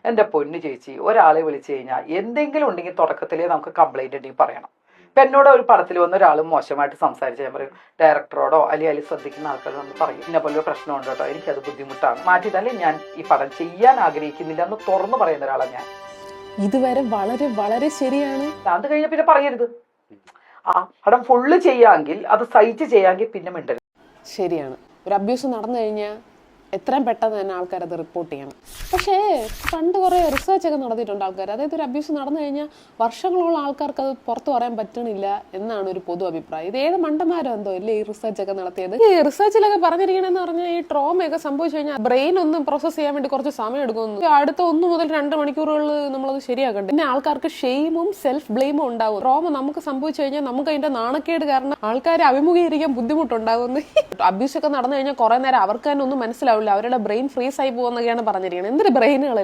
എൻ്റെ പൊന്നു ചേച്ചി, ഒരാളെ വിളിച്ചു കഴിഞ്ഞാൽ എന്തെങ്കിലും ഉണ്ടെങ്കിൽ തുടക്കത്തിലേ നമുക്ക് കംപ്ലൈന്റ് ഉണ്ടെങ്കിൽ പറയണം. ഇപ്പം എന്നോട് ഒരു പടത്തിൽ വന്ന ഒരാൾ മോശമായിട്ട് സംസാരിച്ച് ഞാൻ പറയും, ഡയറക്ടറോടോ അല്ലെങ്കിൽ അതിൽ ശ്രദ്ധിക്കുന്ന ആൾക്കാർ നമ്മൾ പറയും, ഇന്ന പോലെ പ്രശ്നമുണ്ട് കേട്ടോ, എനിക്കത് ബുദ്ധിമുട്ടാണ്, മാറ്റിയിട്ടല്ലേ ഞാൻ ഈ പടം ചെയ്യാൻ ആഗ്രഹിക്കുന്നില്ല എന്ന് തുറന്നു പറയുന്ന ഒരാളാണ് ഞാൻ. ഇതുവരെ വളരെ വളരെ ശരിയാണ്. അത് കഴിഞ്ഞ പിന്നെ പറയരുത്. ആ പടം ഫുള്ള് ചെയ്യാമെങ്കിൽ അത് സഹിച്ച് ചെയ്യാമെങ്കിൽ പിന്നെ മിണ്ടരുത്. ശരിയാണ്. ഒരു അബ്യൂസ് നടന്നു കഴിഞ്ഞാൽ എത്രയും പെട്ടെന്ന് തന്നെ ആൾക്കാർ അത് റിപ്പോർട്ട് ചെയ്യണം. പക്ഷേ പണ്ട് കുറേ റിസർച്ച് ഒക്കെ നടത്തിയിട്ടുണ്ട് ആൾക്കാർ. അതായത് ഒരു അബ്യൂസ് നടന്നു കഴിഞ്ഞാൽ വർഷങ്ങളോളം ആൾക്കാർക്ക് അത് പുറത്തു പറയാൻ പറ്റണില്ല എന്നാണ് ഒരു പൊതു അഭിപ്രായം. ഇത് ഏത് മണ്ടന്മാരോ എന്തോ ഇല്ലേ ഈ റിസർച്ച് ഒക്കെ നടത്തിയത്. ഈ റിസർച്ചിലൊക്കെ പറഞ്ഞിരിക്കണമെന്ന് പറഞ്ഞാൽ ഈ ട്രോമയൊക്കെ സംഭവിച്ചു കഴിഞ്ഞാൽ ബ്രെയിൻ ഒന്ന് പ്രോസസ് ചെയ്യാൻ വേണ്ടി കുറച്ച് സമയം എടുക്കുന്നു. അടുത്ത 1 മുതൽ 2 മണിക്കൂറുകളിൽ നമ്മളത് ശരിയാക്കണ്ടേ. പിന്നെ ആൾക്കാർക്ക് ഷെയിമും സെൽഫ് ബ്ലെയിമും ഉണ്ടാവും. ട്രോമ നമുക്ക് സംഭവിച്ചു കഴിഞ്ഞാൽ നമുക്ക് അതിന്റെ നാണക്കേട് കാരണം ആൾക്കാരെ അഭിമുഖീകരിക്കാൻ ബുദ്ധിമുട്ടുണ്ടാകുന്നു. അബ്യൂസ് ഒക്കെ നടന്നു കഴിഞ്ഞാൽ കുറെ നേരം അവർക്ക് തന്നെ ഒന്നും മനസ്സിലാവില്ല. അവരുടെ ബ്രെയിൻ ഫ്രീസ് ആയി പോകുന്നൊക്കെയാണ് പറഞ്ഞിരിക്കുന്നത്. എന്തൊരു ബ്രെയിനുകൾ.